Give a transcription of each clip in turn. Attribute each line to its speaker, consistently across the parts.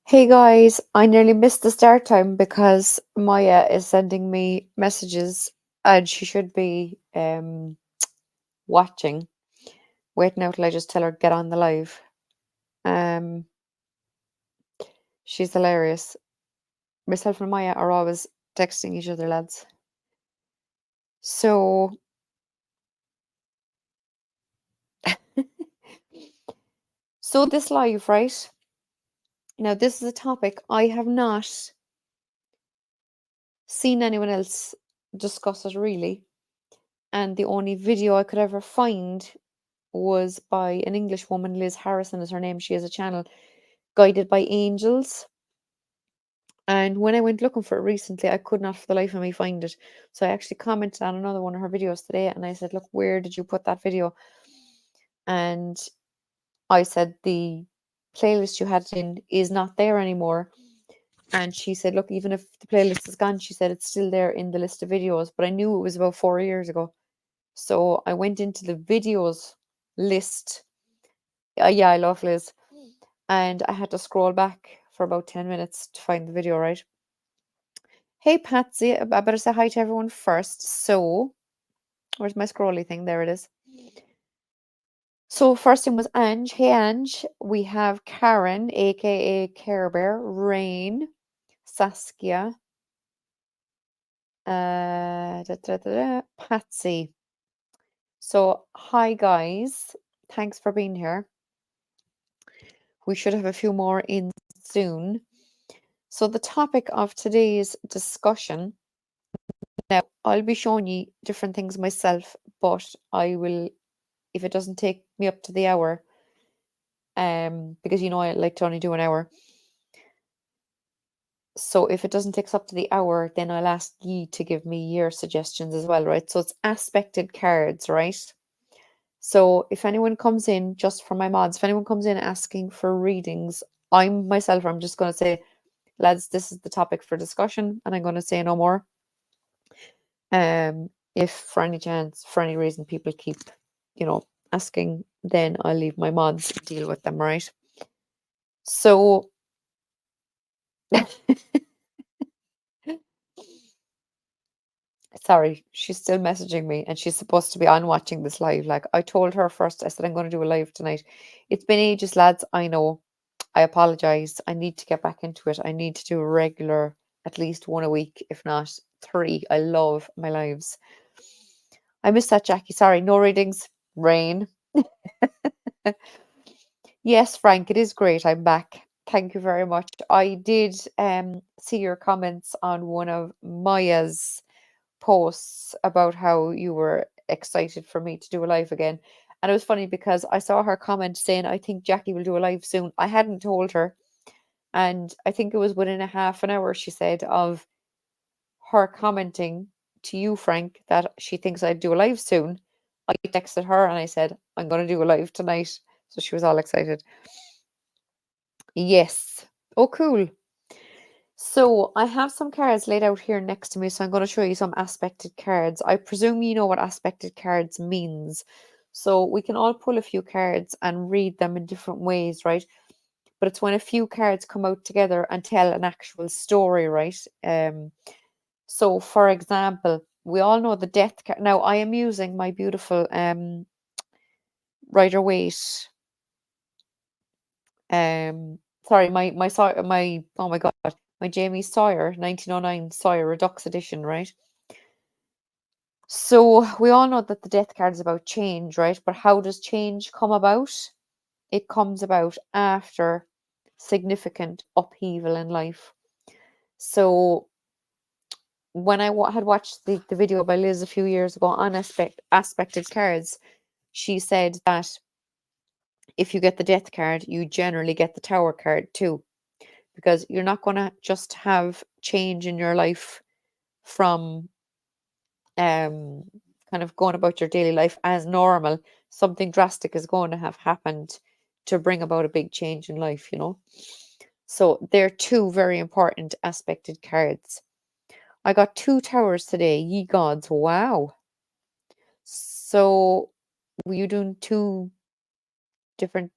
Speaker 1: Hey guys, I nearly missed the start time because Maya is sending me messages and she should be watching. Wait now till I just tell her to get on the live. Um she's hilarious. Myself and Maya are always texting each other, lads. So so this live, right? Now this is a topic I have not seen anyone else discuss it really. And the only video I could ever find was by an English woman, Liz Harrison is her name. She has a channel, Guided by Angels. And when I went looking for it recently, I could not for the life of me find it. So I actually commented on another one of her videos today and I said, look, where did you put that video? And I said, the playlist you had it in is not there anymore. And she said, look, even if the playlist is gone, she said it's still there in the list of videos. But I knew it was about 4 years ago. So I went into the videos list. Yeah, I love Liz. And I had to scroll back for about 10 minutes to find the video, right? Hey, Patsy, I better say hi to everyone first. So, where's my scrolly thing? There it is. So, first thing was Ange. Hey, Ange. We have Karen, aka Care Bear, Rain, Saskia, Patsy. So, hi, guys. Thanks for being here. We should have a few more in soon. So, the topic of today's discussion. Now, I'll be showing you different things myself, but I will, if it doesn't take me up to the hour, because I like to only do an hour. So if it doesn't take us up to the hour, then I'll ask you to give me your suggestions as well, right? So it's aspected cards, right? So if anyone comes in, just for my mods, if anyone comes in asking for readings, I'm just going to say, lads, this is the topic for discussion, and I'm going to say no more. If for any chance, for any reason, people keep, asking, then I'll leave my mods to deal with them, right? So, sorry, she's still messaging me and she's supposed to be on watching this live. Like I told her first, I said, I'm going to do a live tonight. It's been ages, lads. I know. I apologize. I need to get back into it. I need to do a regular, at least one a week, if not three. I love my lives. I missed that, Jackie. Sorry, no readings. Rain. Yes, Frank, it is great. I'm back. Thank you very much. I did see your comments on one of Maya's posts about how you were excited for me to do a live again. And it was funny because I saw her comment saying, I think Jackie will do a live soon. I hadn't told her. And I think it was within a half an hour, she said, of her commenting to you, Frank, that she thinks I'd do a live soon. I texted her and I said, I'm going to do a live tonight. So she was all excited. Yes. Oh, cool. So I have some cards laid out here next to me, so I'm going to show you some aspected cards. I presume you know what aspected cards means. So we can all pull a few cards and read them in different ways, right? But it's when a few cards come out together and tell an actual story, right? So for example, we all know the death card. Now I am using my beautiful Rider Waite. Sorry, my oh my god, my Jamie Sawyer 1909 Sawyer Redux edition, right? So we all know that the death card is about change, right? But how does change come about? It comes about after significant upheaval in life. So when I had watched the video by Liz a few years ago on aspected cards, she said that if you get the death card, you generally get the tower card too, because you're not going to just have change in your life from um kind of going about your daily life as normal. Something drastic is going to have happened to bring about a big change in life. So they're two very important aspected cards. I got two towers today, ye gods. Wow. So were you doing two different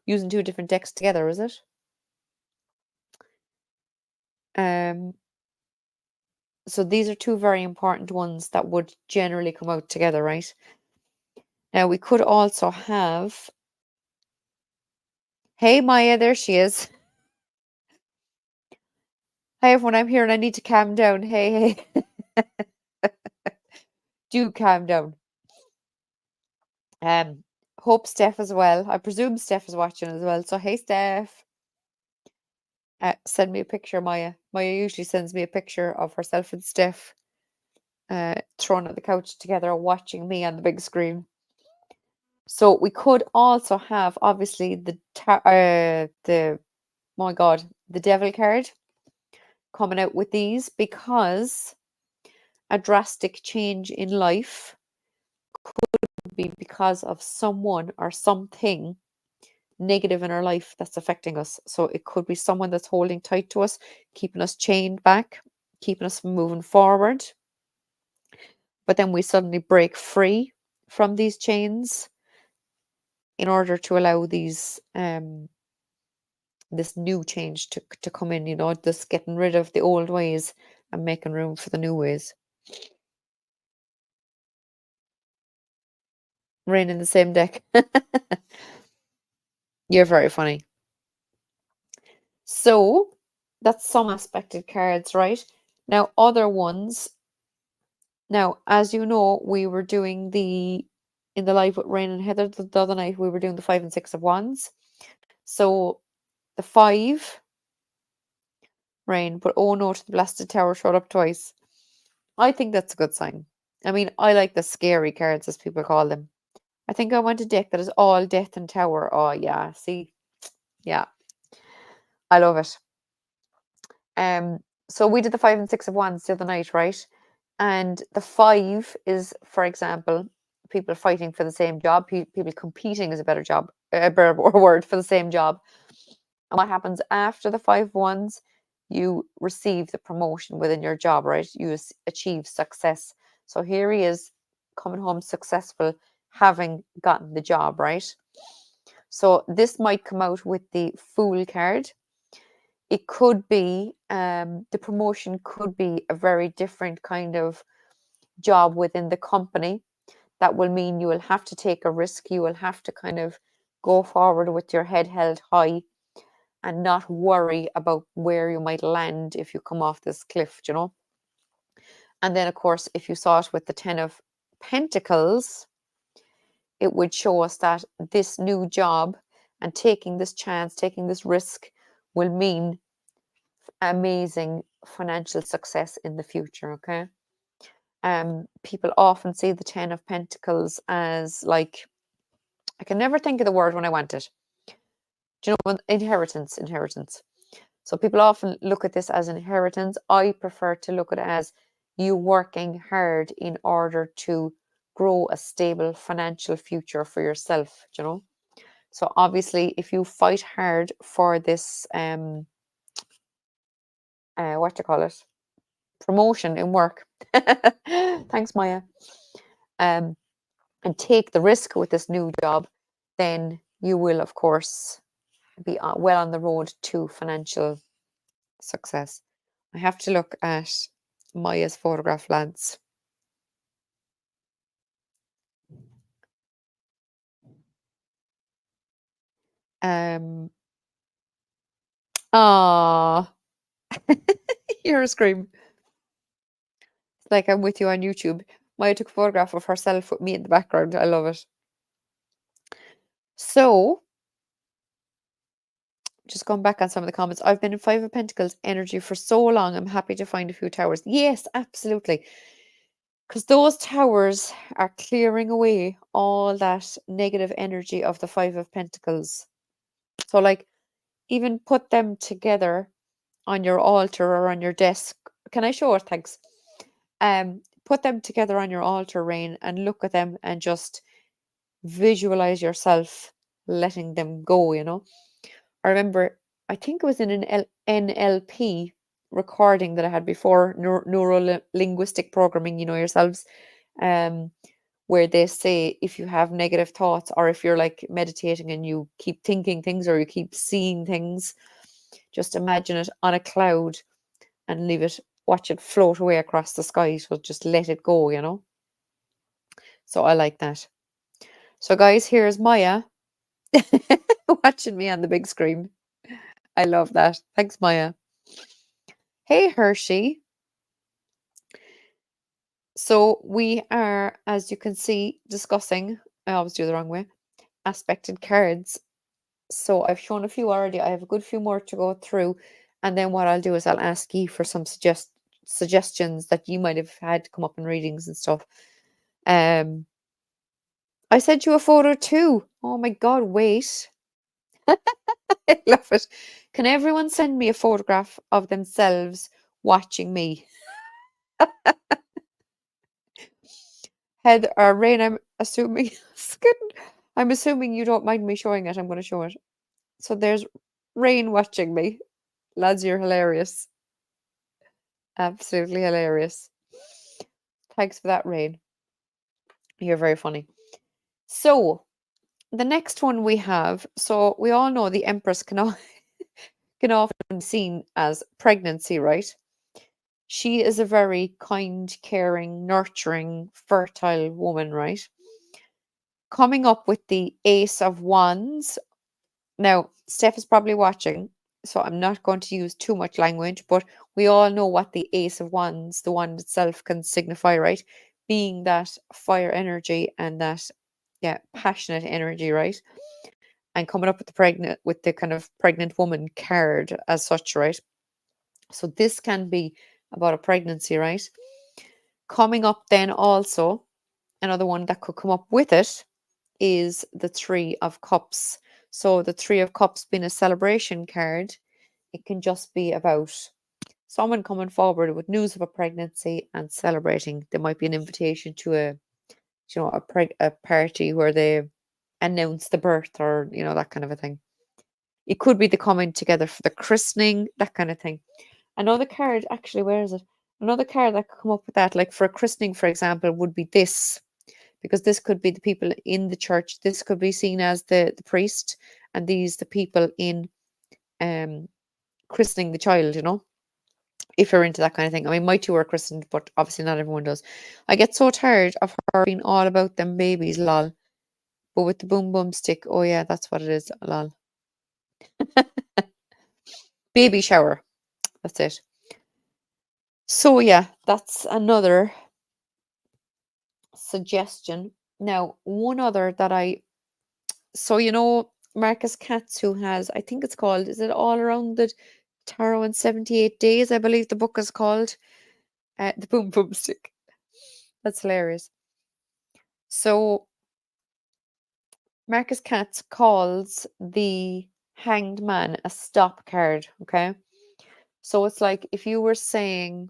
Speaker 1: using two different decks together, is it? So these are two very important ones that would generally come out together, right? Now we could also have, hey Maya, there she is. Hi everyone, I'm here and I need to calm down. Hey, hey. Do calm down. Hope Steph as well. I presume Steph is watching as well. So hey Steph. Send me a picture, Maya. Maya usually sends me a picture of herself and Steph thrown at the couch together watching me on the big screen. So we could also have obviously the oh my god, the devil card coming out with these, because a drastic change in life could be because of someone or something negative in our life that's affecting us. So it could be someone that's holding tight to us, keeping us chained back, keeping us from moving forward. But then we suddenly break free from these chains in order to allow these this new change to come in, this getting rid of the old ways and making room for the new ways. Rain in the same deck. You're very funny. So that's some aspected cards, right? Now other ones. Now, as you know, we were doing in the live with Rain and Heather the other night, we were doing the 5 and 6 of Wands. So the 5, Rain, but oh no, to the blasted tower showed up twice. I think that's a good sign. I mean, I like the scary cards, as people call them. I think I want a deck that is all death and tower. Oh yeah, see, yeah, I love it. So we did the 5 and 6 of Wands the other night, right? And the 5 is, for example, people fighting for the same job. People competing is a better word for the same job. And what happens after the 5 Wands? You receive the promotion within your job, right? You achieve success. So here he is coming home successful, having gotten the job, right? So this might come out with the Fool card. It could be, the promotion could be a very different kind of job within the company. That will mean you will have to take a risk. You will have to kind of go forward with your head held high and not worry about where you might land if you come off this cliff, And then, of course, if you saw it with the 10 of Pentacles, it would show us that this new job and taking this chance, taking this risk, will mean amazing financial success in the future, okay? People often see the 10 of Pentacles as like, I can never think of the word when I want it. Do you know, inheritance. So people often look at this as inheritance. I prefer to look at it as you working hard in order to grow a stable financial future for yourself, So obviously, if you fight hard for this, what do you call it? Promotion in work. Thanks, Maya. And take the risk with this new job, then you will, of course, be well on the road to financial success. I have to look at Maya's photograph, lads. Ah, you're a scream. It's like I'm with you on YouTube. Maya took a photograph of herself with me in the background. I love it. So, just going back on some of the comments, I've been in 5 of Pentacles energy for so long. I'm happy to find a few towers. Yes, absolutely. Because those towers are clearing away all that negative energy of the 5 of Pentacles. So, like, even put them together on your altar or on your desk. Can I show it? Thanks. Put them together on your altar, Rain, and look at them and just visualize yourself letting them go, I remember, I think it was in an NLP recording that I had before, neuro linguistic programming, yourselves, where they say if you have negative thoughts, or if you're like meditating and you keep thinking things or you keep seeing things, just imagine it on a cloud and leave it, watch it float away across the sky. So just let it go, you know. So I like that. So guys, here's Maya watching me on the big screen. I love that. Thanks, Maya. Hey, Hershey. So we are, as you can see, discussing, I always do the wrong way, aspected cards. So I've shown a few already. I have a good few more to go through. And then what I'll do is I'll ask you for some suggestions that you might have had come up in readings and stuff. I sent you a photo too. Oh my God, wait. I love it. Can everyone send me a photograph of themselves watching me? Heather or Rain, I'm assuming I'm assuming you don't mind me showing it. I'm going to show it. So there's Rain watching me. Lads, you're hilarious. Absolutely hilarious. Thanks for that, Rain. You're very funny. So the next one we have, so we all know the Empress can often be seen as pregnancy, right? She is a very kind, caring, nurturing, fertile woman, right? Coming up with the Ace of Wands. Now, Steph is probably watching, so I'm not going to use too much language, but we all know what the Ace of Wands, the wand itself, can signify, right? Being that fire energy and that, yeah, passionate energy, right? And coming up with the kind of pregnant woman card as such, right? So this can be about a pregnancy, right? Coming up then also, another one that could come up with it is the Three of Cups. So the Three of Cups being a celebration card, it can just be about someone coming forward with news of a pregnancy and celebrating. There might be an invitation to a party where they announce the birth, or that kind of a thing. It could be the coming together for the christening, that kind of thing. Another card, actually, where is it? Another card that could come up with that, like for a christening, for example, would be this, because this could be the people in the church. This could be seen as the priest, and these the people in christening the child, if you're into that kind of thing. I mean, my two are christened, but obviously not everyone does. I get so tired of her being all about them babies, lol. But with the boom boom stick, oh yeah, that's what it is, lol. Baby shower. That's it. So yeah, that's another suggestion. Now, one other that Marcus Katz, who has, I think it's called, is it All Around the Tarot in 78 Days? I believe the book is called. The Boom Boom Stick. That's hilarious. So Marcus Katz calls the Hanged Man a stop card, okay? So it's like if you were saying,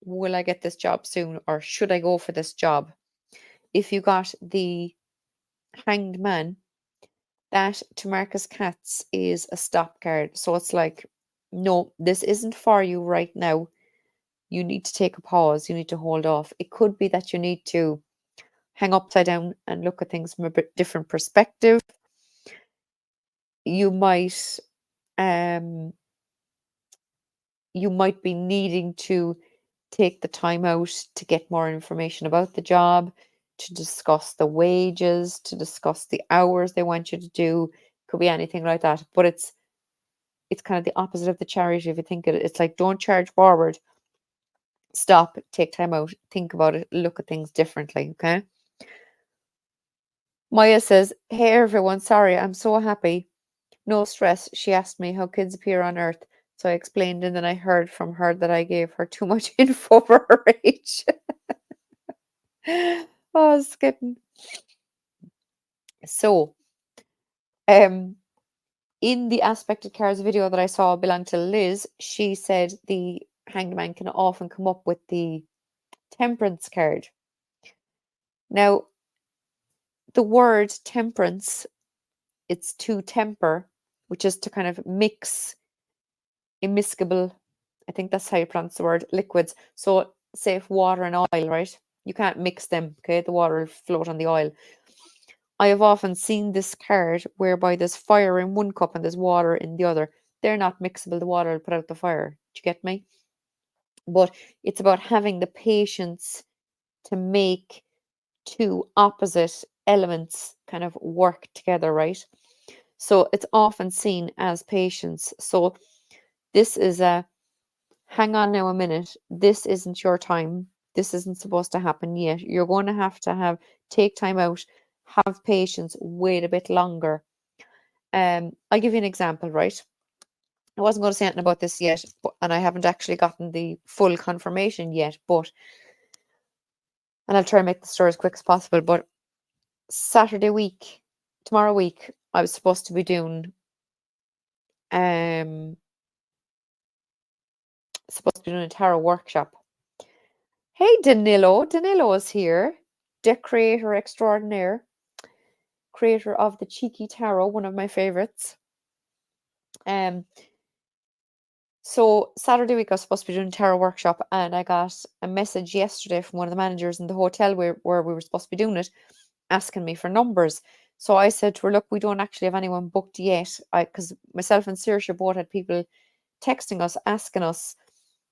Speaker 1: will I get this job soon, or should I go for this job? If you got the Hanged Man, that to Marcus Katz is a stop card. So it's like, no, this isn't for you right now. You need to take a pause. You need to hold off. It could be that you need to hang upside down and look at things from a bit different perspective. You might um be needing to take the time out to get more information about the job, to discuss the wages, to discuss the hours they want you to do. Could be anything like that. But it's kind of the opposite of the charity if you think it's like, don't charge forward. Stop, take time out, think about it, look at things differently, okay? Maya says, hey everyone, sorry, I'm so happy. No stress. She asked me how kids appear on Earth. So I explained, and then I heard from her that I gave her too much info for her age. Oh, skipping. So, in the Aspected Cards video that I saw belong to Liz, she said the Hanged Man can often come up with the Temperance card. Now, the word temperance, it's to temper, which is to kind of mix immiscible, I think that's how you pronounce the word, liquids. So say if water and oil, right? You can't mix them, okay? The water will float on the oil. I have often seen this card whereby there's fire in one cup and there's water in the other. They're not mixable. The water will put out the fire. you get me? But it's about having the patience to make two opposite elements kind of work together, right? So it's often seen as patience. So this is a hang on now a minute. This isn't your time. This isn't supposed to happen yet. You're going to have take time out, have patience, wait a bit longer. I'll give you an example, right? I wasn't going to say anything about this yet, and I haven't actually gotten the full confirmation yet, but and I'll try and make the story as quick as possible. But tomorrow week, I was supposed to be doing a tarot workshop. Hey Danilo is here, decorator extraordinaire, creator of the Cheeky Tarot, one of my favorites. So Saturday week I was supposed to be doing a tarot workshop, and I got a message yesterday from one of the managers in the hotel where we were supposed to be doing it, asking me for numbers. So I said to her, look, we don't actually have anyone booked yet. Because myself and Saoirse both had people texting us, asking us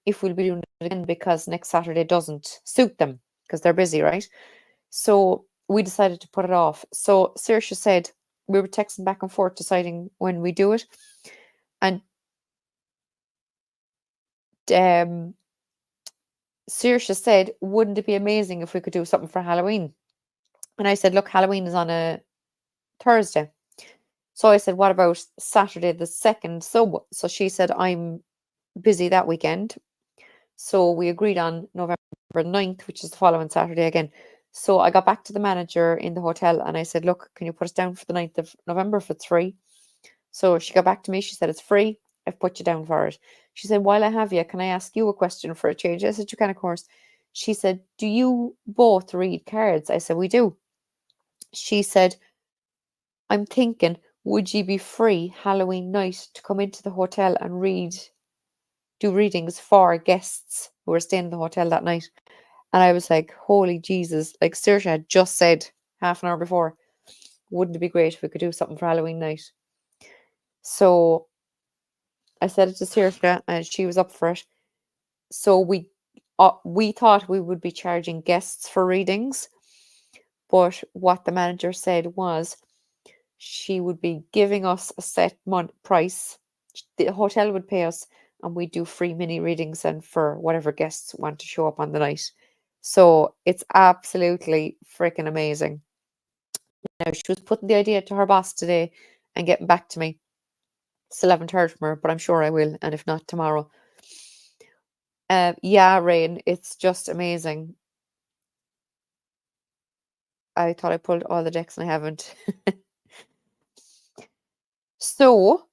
Speaker 1: if we'll be doing it again because next Saturday doesn't suit them because they're busy, right? So we decided to put it off. So Saoirse said, we were texting back and forth deciding when we do it. And Saoirse said, wouldn't it be amazing if we could do something for Halloween? And I said, look, Halloween is on a Thursday. So I said, what about Saturday the 2nd? So she said, I'm busy that weekend. So we agreed on November 9th, which is the following Saturday again. So I got back to the manager in the hotel and I said, look, can you put us down for the 9th of November if it's free? So she got back to me. She said, it's free. I've put you down for it. She said, while I have you, can I ask you a question for a change? I said, you can, of course. She said, do you both read cards? I said, we do. She said, I'm thinking, would you be free Halloween night to come into the hotel and do readings for guests who were staying in the hotel that night? And I was like, holy Jesus, like Saoirse had just said half an hour before, wouldn't it be great if we could do something for Halloween night? So I said it to Saoirse and she was up for it. So we thought we would be charging guests for readings, but what the manager said was she would be giving us a set price. The hotel would pay us, and we'd do free mini readings and for whatever guests want to show up on the night. So it's absolutely freaking amazing. Now she was putting the idea to her boss today and getting back to me. Still haven't heard from her, but I'm sure I will, and if not tomorrow. Yeah, Rain, it's just amazing. I thought I pulled all the decks and I haven't. So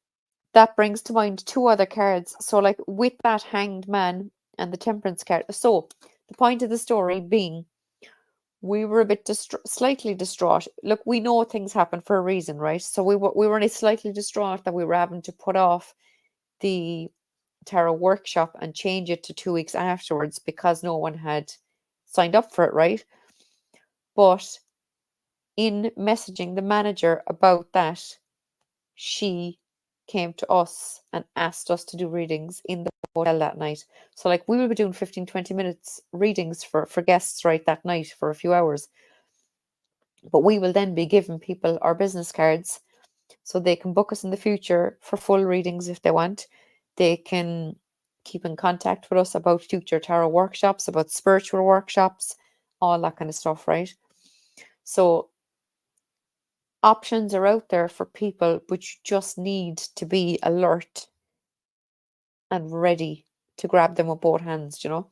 Speaker 1: that brings to mind two other cards. So like with that Hanged Man and the Temperance card. So the point of the story being we were a bit slightly distraught. Look, we know things happen for a reason, right? So we were only slightly distraught that we were having to put off the tarot workshop and change it to 2 weeks afterwards because no one had signed up for it, right? But in messaging the manager about that, she came to us and asked us to do readings in the hotel that night. So like we will be doing 15-20 minutes readings for guests right that night for a few hours. But we will then be giving people our business cards so they can book us in the future for full readings if they want. They can keep in contact with us about future tarot workshops, about spiritual workshops, all that kind of stuff, right? So options are out there for people, but you just need to be alert and ready to grab them with both hands, you know?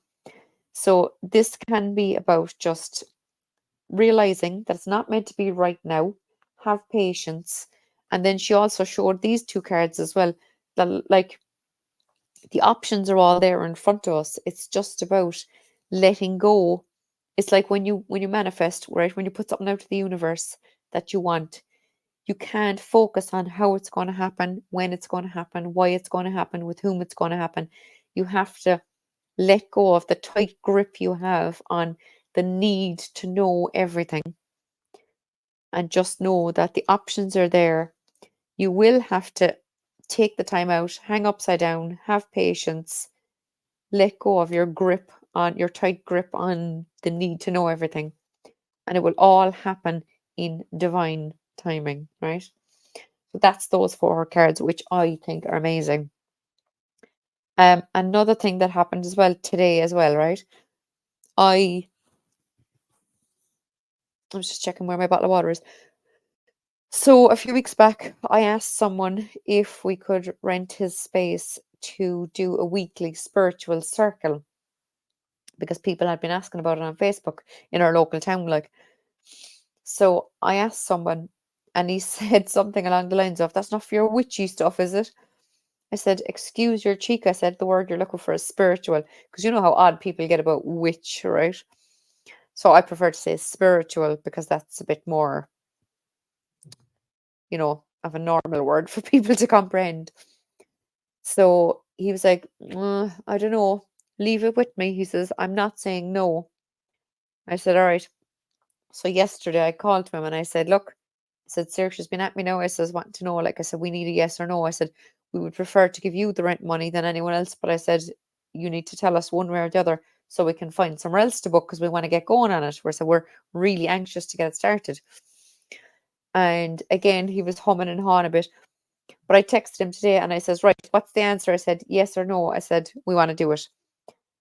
Speaker 1: So this can be about just realizing that it's not meant to be right now, have patience. And then she also showed these two cards as well, that like the options are all there in front of us. It's just about letting go. It's like when you manifest, right? When you put something out to the universe that you want, you can't focus on how it's going to happen, when it's going to happen, why it's going to happen, with whom it's going to happen. You have to let go of the tight grip you have on the need to know everything and just know that the options are there. You will have to take the time out, hang upside down, have patience, let go of your tight grip on the need to know everything, and it will all happen in divine timing, right? So that's those 4 cards, which I think are amazing. Another thing that happened as well today as well, right? I was just checking where my bottle of water is. So a few weeks back, I asked someone if we could rent his space to do a weekly spiritual circle, because people had been asking about it on Facebook in our local town, like. So I asked someone, and he said something along the lines of, "That's not for your witchy stuff, is it?" I said, "Excuse your cheek." I said, "The word you're looking for is spiritual," because you know how odd people get about witch, right? So I prefer to say spiritual because that's a bit more, of a normal word for people to comprehend. So he was like, "I don't know. Leave it with me." He says, "I'm not saying no." I said, "All right." So yesterday I called to him and I said, "Look," I said, "Saoirse's been at me now." I says, "Want to know," like I said, "we need a yes or no." I said, "We would prefer to give you the rent money than anyone else, but I said, you need to tell us one way or the other so we can find somewhere else to book because we want to get going on it." We're really anxious to get it started. And again, he was humming and hawing a bit. But I texted him today and I says, "Right, what's the answer?" I said, "Yes or no?" I said, "We want to do it."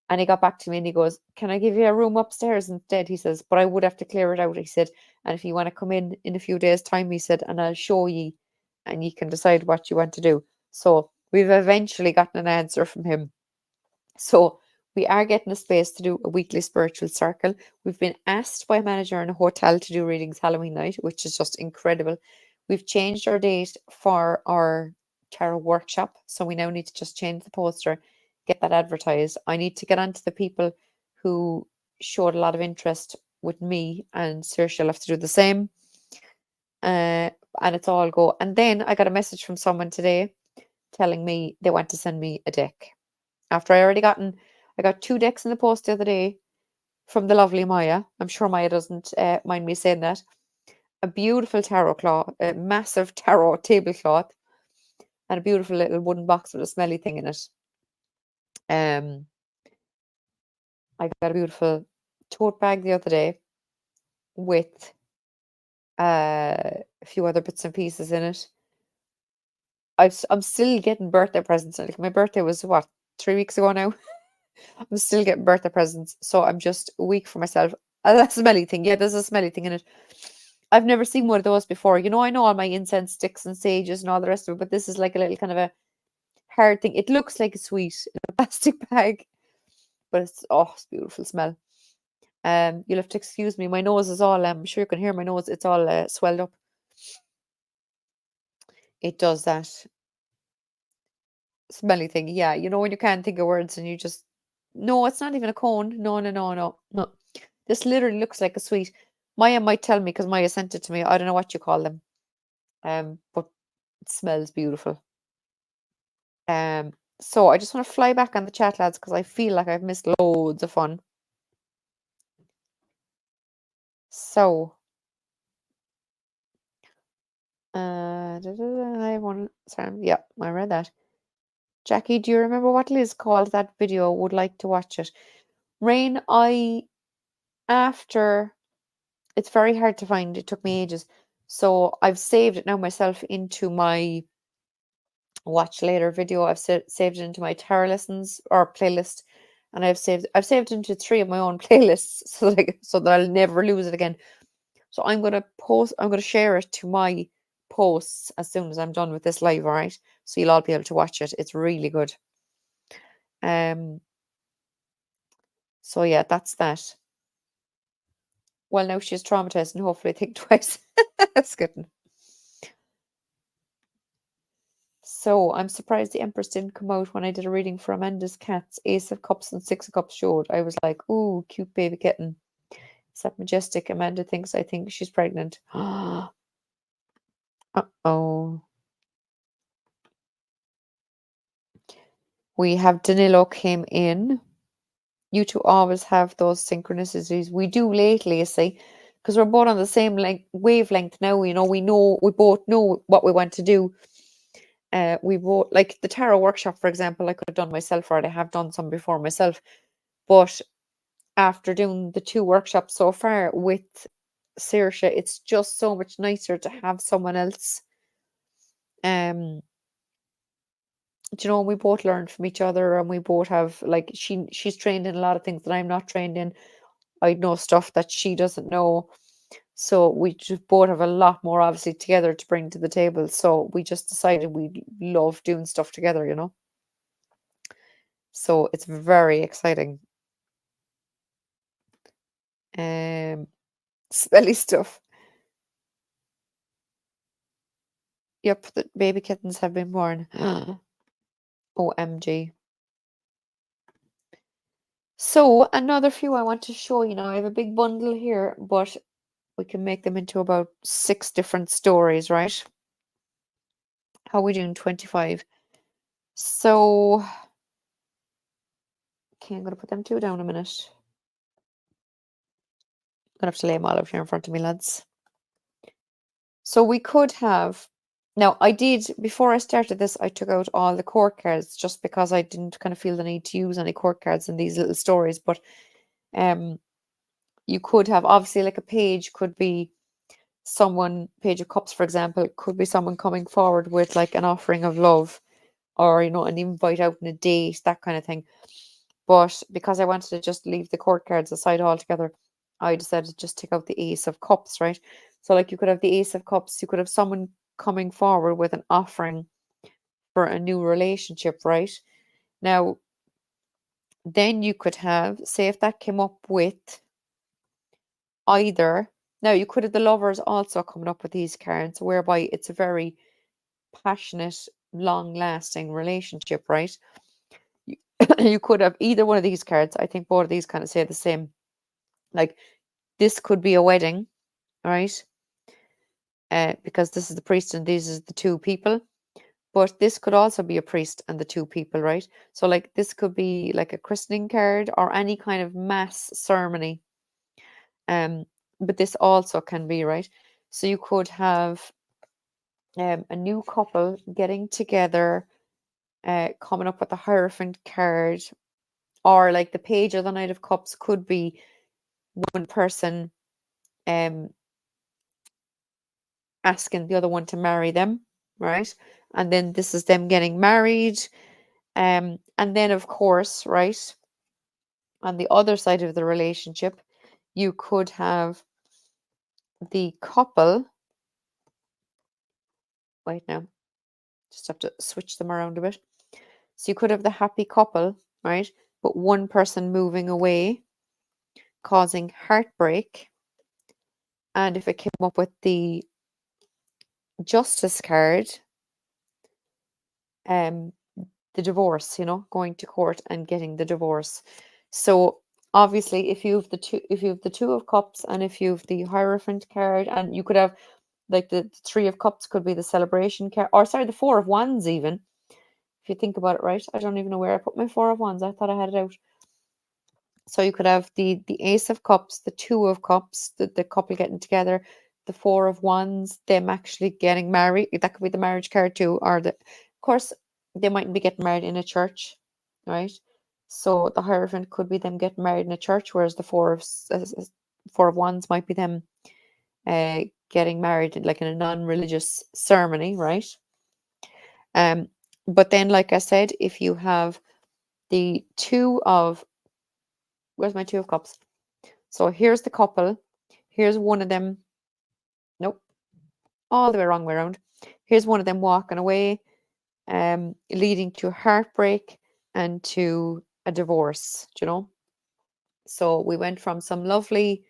Speaker 1: And he got back to me and he goes, "Can I give you a room upstairs instead?" He says, "But I would have to clear it out." He said, "And if you want to come in a few days' time," he said, "and I'll show you and you can decide what you want to do." So we've eventually gotten an answer from him. So we are getting a space to do a weekly spiritual circle. We've been asked by a manager in a hotel to do readings Halloween night, which is just incredible. We've changed our date for our tarot workshop. So we now need to just change the poster, get that advertised. I need to get on to the people who showed a lot of interest with me, and Saoirse will have to do the same. And it's all go. And then I got a message from someone today telling me they want to send me a deck. After I got 2 decks in the post the other day from the lovely Maya. I'm sure Maya doesn't mind me saying that. A beautiful tarot cloth, a massive tarot tablecloth, and a beautiful little wooden box with a smelly thing in it. Um, I got a beautiful tote bag the other day with a few other bits and pieces in it. I'm still getting birthday presents. Like my birthday was what, 3 weeks ago now. I'm still getting birthday presents, so I'm just a week for myself. That smelly thing, yeah, there's a smelly thing in it. I've never seen one of those before. I know all my incense sticks and sages and all the rest of it, but this is like a little kind of a hard thing. It looks like a sweet in a plastic bag, but it's beautiful smell. You'll have to excuse me. My nose is all. I'm sure you can hear my nose. It's all swelled up. It does that smelly thing. Yeah, when you can't think of words and you just. No, it's not even a cone. No, no, no, no, no. This literally looks like a sweet. Maya might tell me because Maya sent it to me. I don't know what you call them. But it smells beautiful. So I just want to fly back on the chat, lads, because I feel like I've missed loads of fun. So, yeah, I read that. Jackie, do you remember what Liz called that video? Would like to watch it. Rain, it's very hard to find. It took me ages. So I've saved it now myself into my watch later video. I've saved it into my tarot lessons or playlist, and I've saved it into 3 of my own playlists so that I'll never lose it again. So I'm gonna share it to my posts as soon as I'm done with this live, all right? So you'll all be able to watch it. It's really good. So yeah, that's that. Well, now she's traumatized and hopefully think twice. That's good. So I'm surprised the Empress didn't come out when I did a reading for Amanda's cats. Ace of Cups and Six of Cups showed. I was like, ooh, cute baby kitten. Is that majestic? Amanda I think she's pregnant. Uh-oh. We have Danilo came in. You two always have those synchronicities. We do lately, you see, because we're both on the same wavelength now. We both know what we want to do. we both, like the tarot workshop, for example, I could have done myself, or I have done some before myself. But after doing the 2 workshops so far with Saoirse, it's just so much nicer to have someone else. We both learned from each other, and we both have, like, she's trained in a lot of things that I'm not trained in. I know stuff that she doesn't know. So we just both have a lot more obviously together to bring to the table. So we just decided we love doing stuff together. So it's very exciting. Smelly stuff. Yep, the baby kittens have been born. OMG. So another few I want to show you now. I have a big bundle here, but we can make them into about 6 different stories, right? How are we doing? 25. So, okay, I'm going to put them 2 down a minute. I'm going to have to lay them all out here in front of me, lads. So we could have, now I did, before I started this, I took out all the court cards just because I didn't kind of feel the need to use any court cards in these little stories. But you could have, obviously, like a page could be someone, Page of Cups, for example, could be someone coming forward with like an offering of love, or an invite out on a date, that kind of thing. But because I wanted to just leave the court cards aside altogether, I decided to just take out the Ace of Cups, right? So like you could have the Ace of Cups, you could have someone coming forward with an offering for a new relationship, right? Now, then you could have, say if that came up with either, now you could have the lovers also coming up with these cards, whereby it's a very passionate, long-lasting relationship, right? You, you could have either one of these cards. I think both of these kind of say the same. Like, this could be a wedding, right? Because this is the priest and these is the 2 people. But this could also be a priest and the 2 people, right? So like this could be like a christening card or any kind of mass ceremony. But this also can be, right? So you could have a new couple getting together, coming up with a Hierophant card, or like the Page or the Knight of Cups could be one person asking the other one to marry them, right? And then this is them getting married. And then, of course, right, on the other side of the relationship, you could have the couple. Wait now, just have to switch them around a bit. So you could have the happy couple, right? But one person moving away, causing heartbreak. And if it came up with the Justice card, the divorce, going to court and getting the divorce. So obviously if you have the 2 of Cups, and if you have the Hierophant card, and you could have like the 3 of Cups could be the Celebration card, or sorry, the 4 of Wands even, if you think about it, right? I don't even know where I put my 4 of Wands. I thought I had it out. So you could have the Ace of Cups, the 2 of Cups, the couple getting together, the 4 of Wands, them actually getting married. That could be the marriage card too, or of course, they mightn't be getting married in a church, right? So the Hierophant could be them getting married in a church, whereas the 4 of Wands might be them getting married like in a non-religious ceremony, right? But then, like I said, if you have the 2 of, where's my 2 of Cups? So here's the couple. Here's one of them. Nope. All the way around. Here's one of them walking away, leading to heartbreak and to a divorce, So we went from some lovely,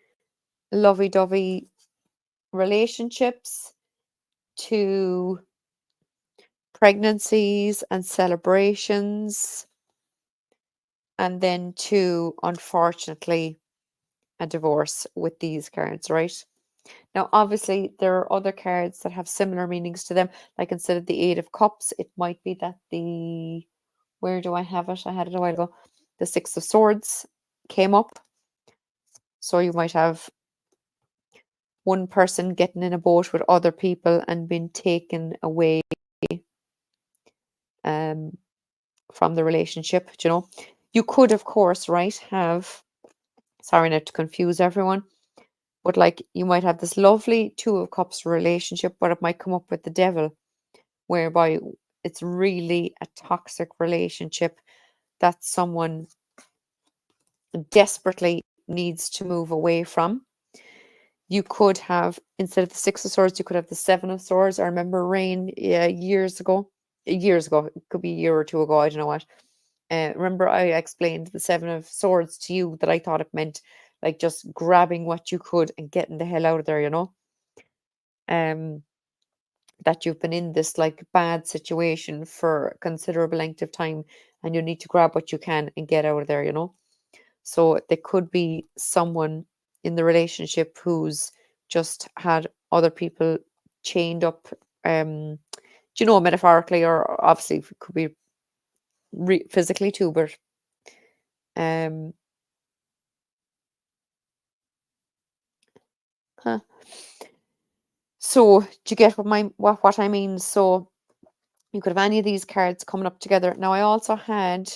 Speaker 1: lovey-dovey relationships to pregnancies and celebrations, and then to, unfortunately, a divorce with these cards, right? Now, obviously, there are other cards that have similar meanings to them. Like instead of the 8 of Cups, it might be that where do I have it? I had it a while ago. The 6 of Swords came up. So you might have one person getting in a boat with other people and being taken away um, from the relationship, you know. You could, of course, right, have, sorry not to confuse everyone, but like you might have this lovely Two of Cups relationship, but it might come up with the devil, whereby it's really a toxic relationship that someone desperately needs to move away from. You could have, instead of the Six of Swords, you could have the Seven of Swords. I remember Rain years ago, it could be a year or two ago, I don't know what. Remember, I explained the Seven of Swords to you that I thought it meant like just grabbing what you could and getting the hell out of there, you know? Um, that you've been in this like bad situation for a considerable length of time and you need to grab what you can and get out of there, you know? So there could be someone in the relationship who's just had other people chained up, do you know, metaphorically, or obviously it could be physically too, but um, huh. So do you get what I mean? So you could have any of these cards coming up together. Now I also had,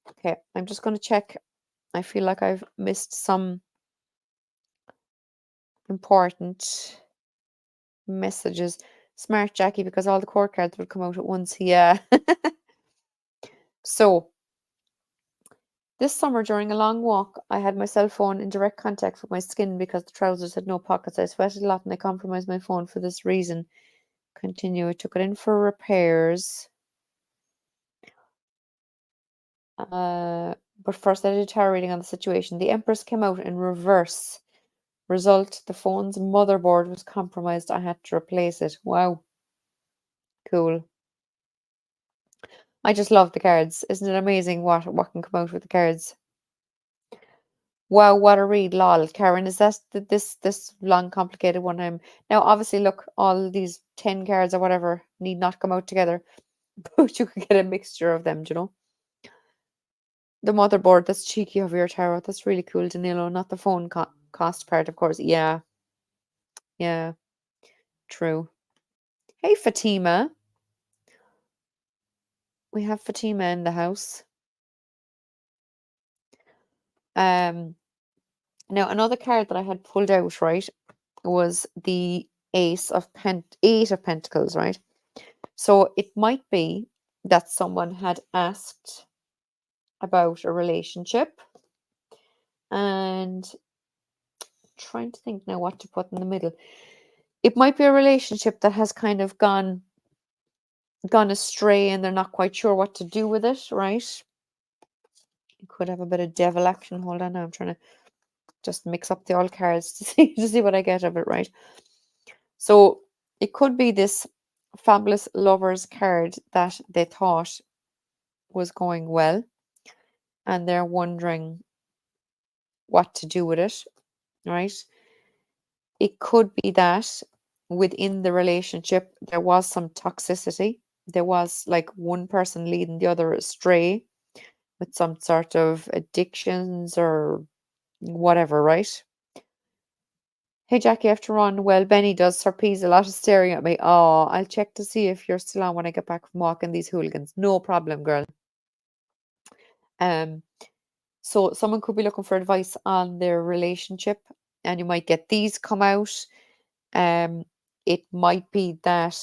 Speaker 1: okay, I'm just going to check. I feel like I've missed some important messages. Smart Jackie, because all the court cards will come out at once. Yeah. So this summer during a long walk, I had my cell phone in direct contact with my skin because the trousers had no pockets. I sweated a lot and I compromised my phone for this reason. Continue. I took it in for repairs. But first I did a tarot reading on the situation. The Empress came out in reverse. Result, the phone's motherboard was compromised. I had to replace it. Wow. Cool. I just love the cards. Isn't it amazing what can come out with the cards? Wow, what a read, lol. Karen, is that this long complicated one? Now obviously look, all these 10 cards or whatever need not come out together, but you can get a mixture of them, do you know? The motherboard, that's cheeky of your tarot. That's really cool, Danilo. Not the phone cost part, of course. Yeah, yeah, true. Hey, Fatima. We have Fatima in the house. Um, Now another card that I had pulled out, right, was the Eight of Pentacles, right? So it might be that someone had asked about a relationship and trying to think now what to put in the middle. It might be a relationship that has kind of gone astray and they're not quite sure what to do with it, right? You could have a bit of devil action. Hold on now, I'm trying to just mix up the old cards to see what I get of it, right? So it could be this fabulous lovers card that they thought was going well and they're wondering what to do with it, right? It could be that within the relationship there was some toxicity. There was like one person leading the other astray with some sort of addictions or whatever, right? Hey Jackie, I have to run. Well, Benny does. Sir P's a lot of staring at me. Oh, I'll check to see if you're still on when I get back from walking these hooligans. No problem, girl. Um, so someone could be looking for advice on their relationship, and you might get these come out. Um, it might be that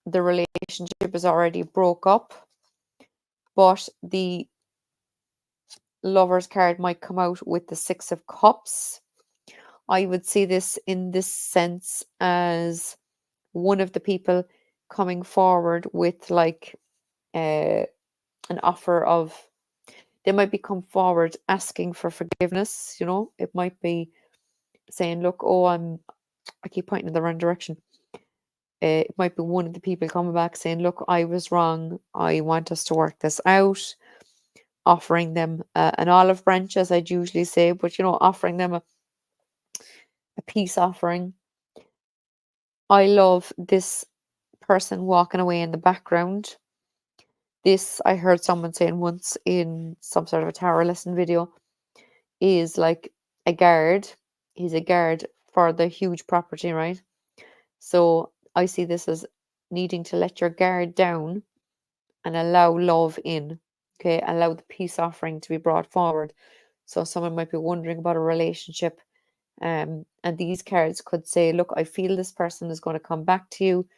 Speaker 1: the relationship is already broke up, but the lover's card might come out with the Six of Cups. I would see this in this sense as one of the people coming forward with like an offer of, they might be come forward asking for forgiveness, you know. It might be saying, look, oh, I keep pointing in the wrong direction. It might be one of the people coming back saying, look, I was wrong, I want us to work this out, offering them an olive branch, as I'd usually say, but you know, offering them a peace offering. I love this person walking away in the background. This, I heard someone saying once in some sort of a tarot lesson video, is like a guard. He's a guard for the huge property, right? So I see this as needing to let your guard down and allow love in. Okay, allow the peace offering to be brought forward. So someone might be wondering about a relationship, and these cards could say, look, I feel this person is going to come back to you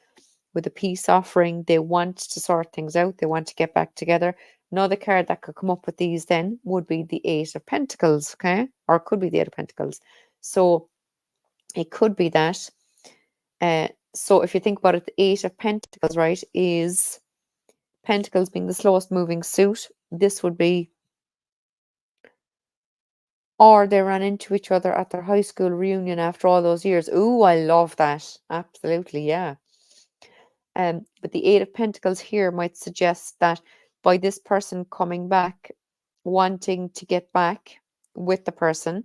Speaker 1: with a peace offering. They want to sort things out. They want to get back together. Another card that could come up with these then would be the Eight of Pentacles, okay? Or it could be the Eight of Pentacles. So it could be that. So if you think about it, the Eight of Pentacles, right, is Pentacles being the slowest moving suit. This would be, or they ran into each other at their high school reunion after all those years. Ooh, I love that. Absolutely, yeah. But the Eight of Pentacles here might suggest that by this person coming back, wanting to get back with the person,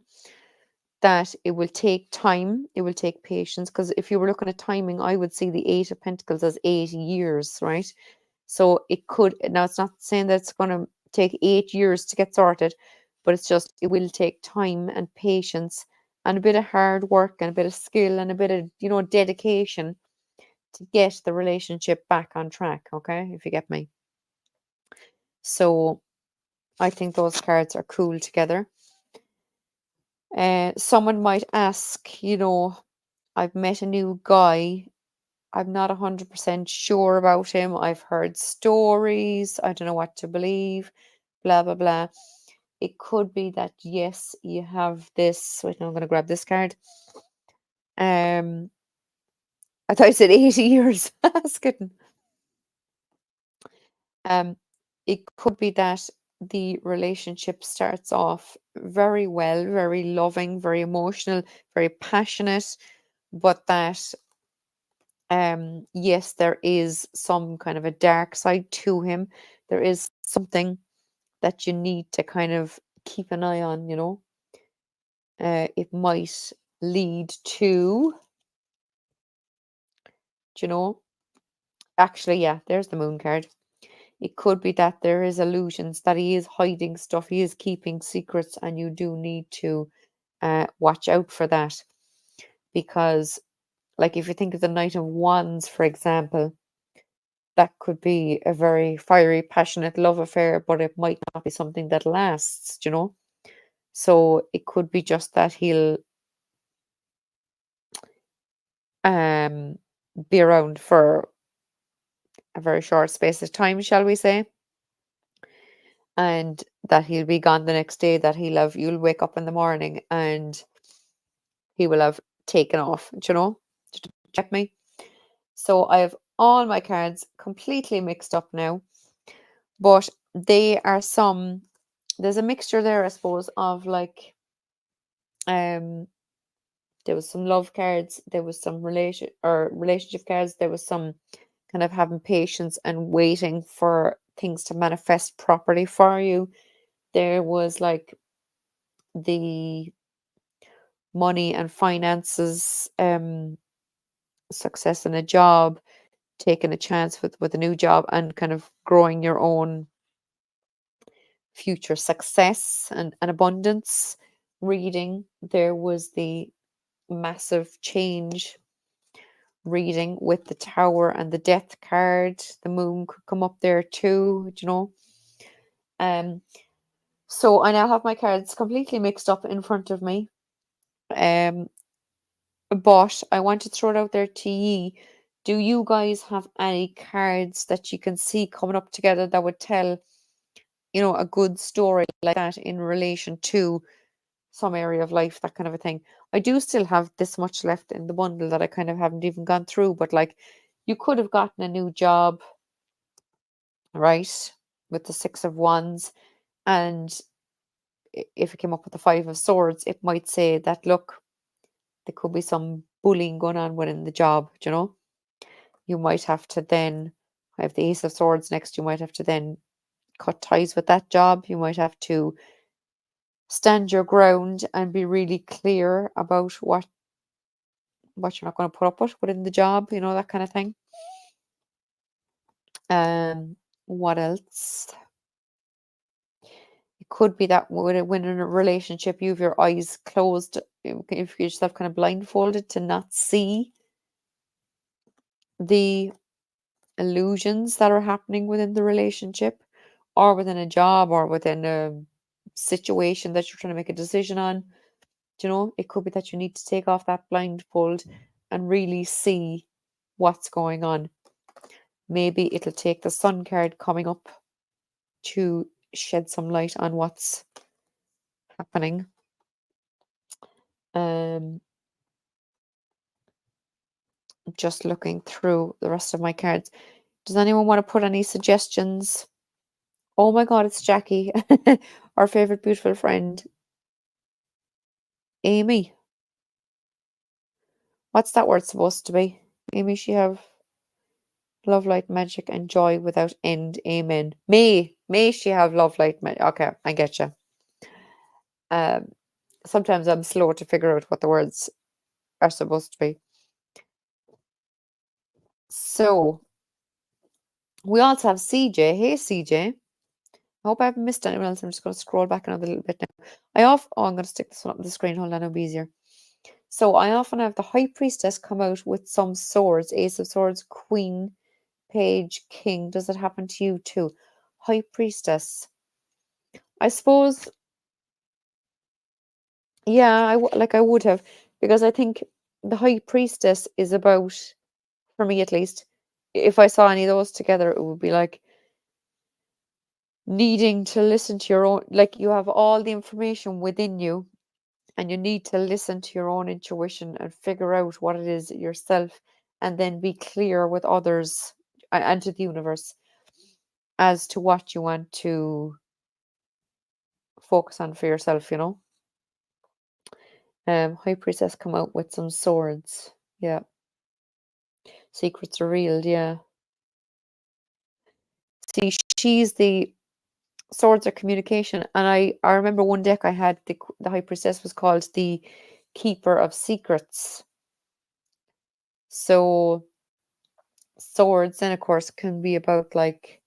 Speaker 1: that it will take time, it will take patience. Because if you were looking at timing, I would see the Eight of Pentacles as 8 years, right? So it could, now it's not saying that it's going to take 8 years to get sorted, but it's just, it will take time and patience and a bit of hard work and a bit of skill and a bit of, dedication to get the relationship back on track, okay, if you get me. So I think those cards are cool together. Someone might ask, I've met a new guy. I'm not 100% sure about him. I've heard stories. I don't know what to believe, blah, blah, blah. It could be that, yes, you have this. Wait, now I'm going to grab this card. I thought I said 80 years. That's kidding. It could be that the relationship starts off very well, very loving, very emotional, very passionate, but that yes, there is some kind of a dark side to him. There is something that you need to kind of keep an eye on, it might lead to, do you know, actually, yeah, there's the moon card. It could be that there is illusions, that he is hiding stuff, he is keeping secrets, and you do need to watch out for that. Because, like, if you think of the Knight of Wands, for example, that could be a very fiery, passionate love affair, but it might not be something that lasts, So it could be just that he'll be around for a very short space of time, shall we say, and that he'll be gone the next day, that you'll wake up in the morning and he will have taken off, to check me. So I have all my cards completely mixed up now, but there's a mixture there, I suppose, of like, there was some love cards, there was some relationship cards, there was some kind of having patience and waiting for things to manifest properly for you. There was like the money and finances, success in a job, taking a chance with a new job and kind of growing your own future success and abundance reading. There was the massive change reading with the Tower and the Death card. The moon could come up there too, Um, so I now have my cards completely mixed up in front of me. But I want to throw it out there to ye. Do you guys have any cards that you can see coming up together that would tell, a good story like that in relation to some area of life, that kind of a thing? I do still have this much left in the bundle that I kind of haven't even gone through, but like, you could have gotten a new job, right, with the Six of Wands, and if it came up with the Five of Swords, it might say that, look, there could be some bullying going on within the job, You might have to then have the Ace of Swords next. You might have to then cut ties with that job. You might have to stand your ground and be really clear about what you're not going to put up with within the job, that kind of thing. What else? It could be that when in a relationship, you have your eyes closed, if you yourself kind of blindfolded to not see the illusions that are happening within the relationship or within a job or within a situation that you're trying to make a decision on. Do you know, it could be that you need to take off that blindfold and really see what's going on. Maybe it'll take the Sun card coming up to shed some light on what's happening. Just looking through the rest of my cards. Does anyone want to put any suggestions? Oh my God, it's Jackie, our favorite beautiful friend, Amy. What's that word supposed to be? Amy, she have love, light, magic, and joy without end. Amen. May she have love, light, magic. Okay, I get you. Sometimes I'm slow to figure out what the words are supposed to be. So we also have CJ. Hey, CJ. I hope I haven't missed anyone else. I'm just going to scroll back another little bit now. I'm going to stick this one up on the screen. Hold on, it'll be easier. So I often have the High Priestess come out with some swords. Ace of Swords, Queen, Page, King. Does it happen to you too? High Priestess. I suppose, yeah, I would have. Because I think the High Priestess is about, for me at least, if I saw any of those together, it would be like needing to listen to your own, like you have all the information within you and you need to listen to your own intuition and figure out what it is yourself and then be clear with others and to the universe as to what you want to focus on for yourself, you know. High Priestess come out with some swords. Yeah. Secrets revealed, yeah. See, she's the swords of communication. And I remember one deck I had, the High Priestess was called the Keeper of Secrets. So swords then of course can be about like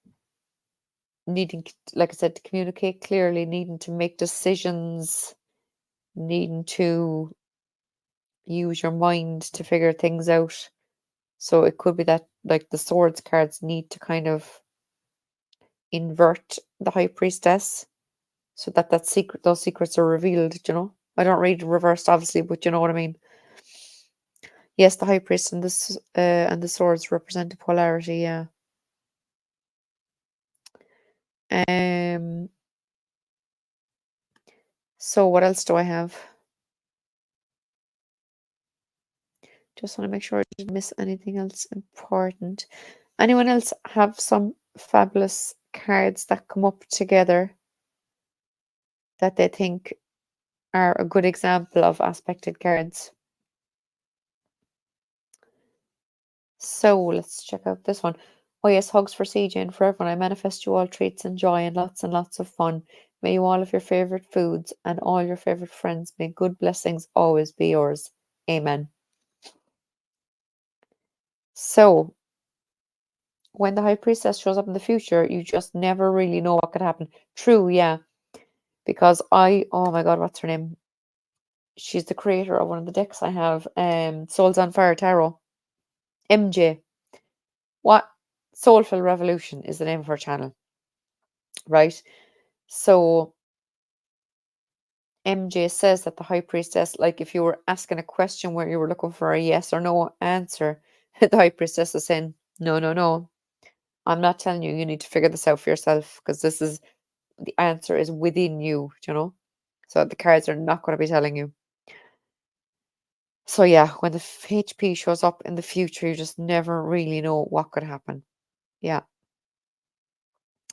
Speaker 1: needing, like I said, to communicate clearly, needing to make decisions, needing to use your mind to figure things out. So it could be that like the swords cards need to kind of invert the High Priestess so that those secrets are revealed, you know. I don't read reversed obviously, but you know what I mean. Yes, the High Priest and the swords represent a polarity, yeah. So what else do I have? Just want to make sure I didn't miss anything else important. Anyone else have some fabulous cards that come up together that they think are a good example of aspected cards? So let's check out this one. Oh yes, hugs for CJ and for everyone. I manifest you all treats and joy and lots of fun. May you all have your favorite foods and all your favorite friends. May good blessings always be yours. Amen. So when the High Priestess shows up in the future, you just never really know what could happen. True, yeah. Because oh my God, what's her name? She's the creator of one of the decks I have, Souls on Fire Tarot. MJ. What? Soulful Revolution is the name of her channel. Right? So MJ says that the High Priestess, like if you were asking a question where you were looking for a yes or no answer, the High Priestess is saying, no. I'm not telling you. You need to figure this out for yourself because the answer is within you, you know? So the cards are not going to be telling you. So yeah, when the HP shows up in the future, you just never really know what could happen. Yeah,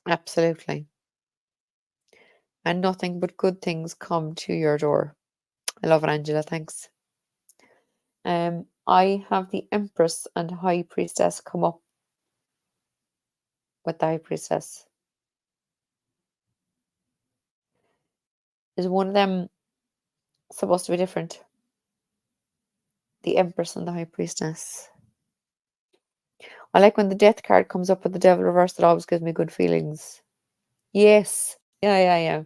Speaker 1: absolutely. And nothing but good things come to your door. I love it, Angela. Thanks. I have the Empress and High Priestess come up with the High Priestess. Is one of them supposed to be different? The Empress and the High Priestess. I like when the Death card comes up with the Devil reversed. It always gives me good feelings. Yes. Yeah.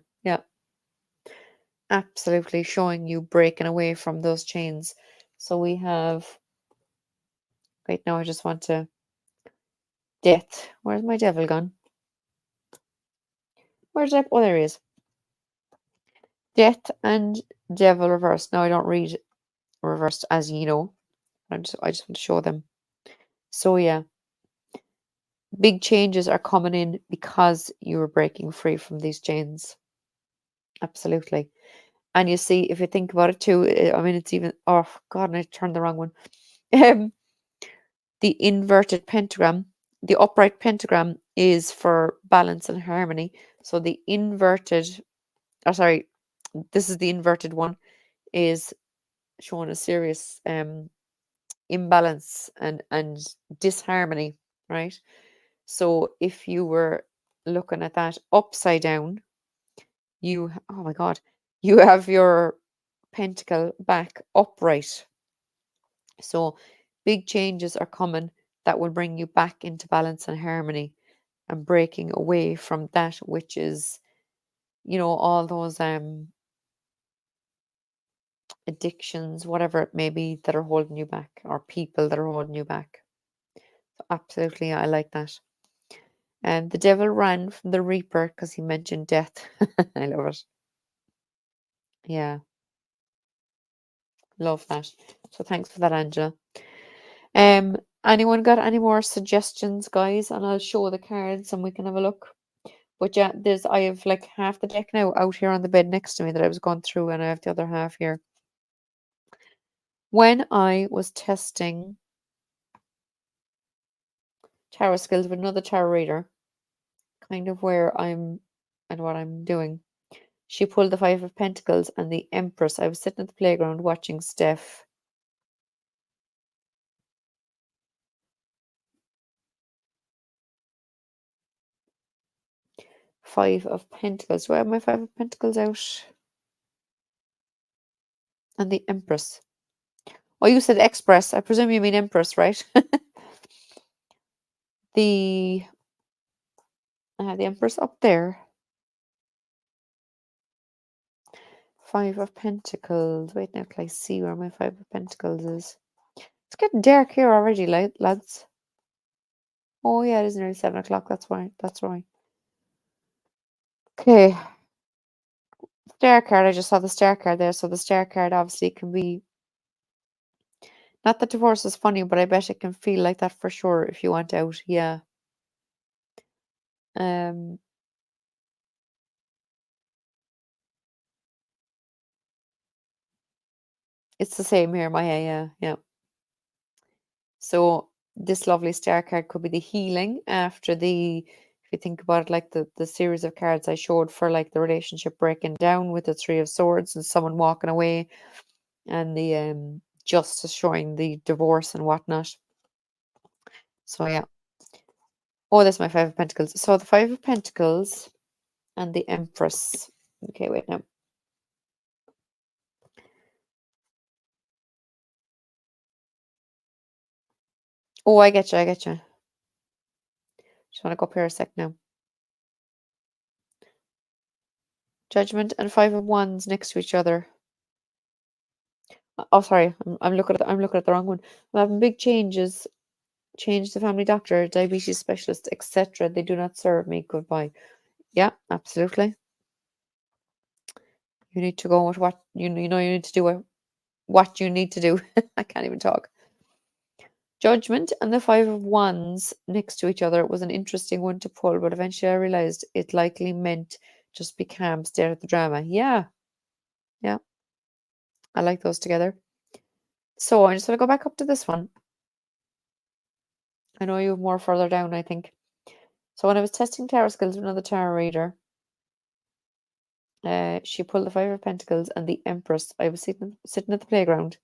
Speaker 1: Absolutely showing you breaking away from those chains. So we have, right now I just want to Death. Where's my devil gone? Where's that? Oh, there he is. Death and devil reversed. Now I don't read reversed, as you know. I just want to show them. So yeah, big changes are coming in because you were breaking free from these chains. Absolutely. And you see, if you think about it too, I mean, it's even, oh God, and I turned the wrong one. Um, the inverted pentagram, the upright pentagram is for balance and harmony. So the inverted, oh sorry, this is the inverted one, is showing a serious imbalance and disharmony, right? So if you were looking at that upside down, oh my God, you have your pentacle back upright. So big changes are coming that will bring you back into balance and harmony and breaking away from that which is, all those addictions, whatever it may be, that are holding you back, or people that are holding you back. So absolutely, I like that. And the devil ran from the reaper because he mentioned death. I love it. Yeah, love that. So thanks for that, Angela. Anyone got any more suggestions, guys? And I'll show the cards and we can have a look. But yeah, I have like half the deck now out here on the bed next to me that I was going through, and I have the other half here. When I was testing tarot skills with another tarot reader, kind of where I'm and what I'm doing, she pulled the Five of Pentacles and the Empress. I was sitting at the playground watching Steph. Five of Pentacles. Do I have my Five of Pentacles out? And the Empress. Oh, you said Express. I presume you mean Empress, right? the the Empress up there. Five of Pentacles. Wait now, can I see where my Five of Pentacles is? It's getting dark here already, lads. Oh yeah, it is nearly 7 o'clock. That's why. That's why. Okay. Star card. I just saw the star card there. So the star card obviously can be. Not that divorce is funny, but I bet it can feel like that for sure if you want out. Yeah. Um. It's the same here, Maya. Yeah. Yeah. So this lovely star card could be the healing after if you think about it, like the series of cards I showed for like the relationship breaking down with the Three of Swords and someone walking away, and the justice showing the divorce and whatnot. So yeah. Oh, that's my Five of Pentacles. So the Five of Pentacles and the Empress. Okay, wait now. Oh, I get you. I get you. Just want to go up here a sec now. Judgment and Five of Wands next to each other. Oh, sorry, I'm looking at the wrong one. I'm having big changes. Change the family doctor, diabetes specialist, etc. They do not serve me. Goodbye. Yeah, absolutely. You need to go with what you know. You need to do what you need to do. I can't even talk. Judgment and the Five of Wands next to each other was an interesting one to pull, but eventually I realized it likely meant just be calm, stare at the drama. Yeah, yeah, I like those together. So I'm just going to go back up to this one. I know you have more further down, I think. So when I was testing tarot skills with another tarot reader, she pulled the Five of Pentacles and the Empress. I was sitting at the playground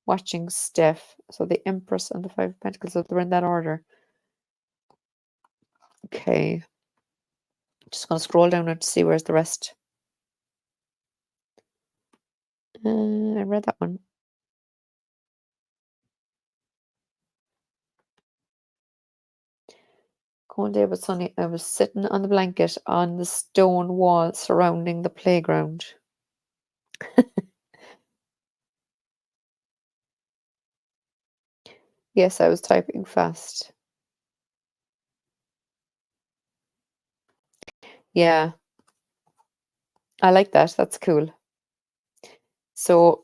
Speaker 1: watching Steph. So the Empress and the Five of Pentacles, so they're in that order. Okay. Just going to scroll down now to see where's the rest. I read that one. Cold day but sunny. I was sitting on the blanket on the stone wall surrounding the playground. Yes, I was typing fast. Yeah, I like that. That's cool. So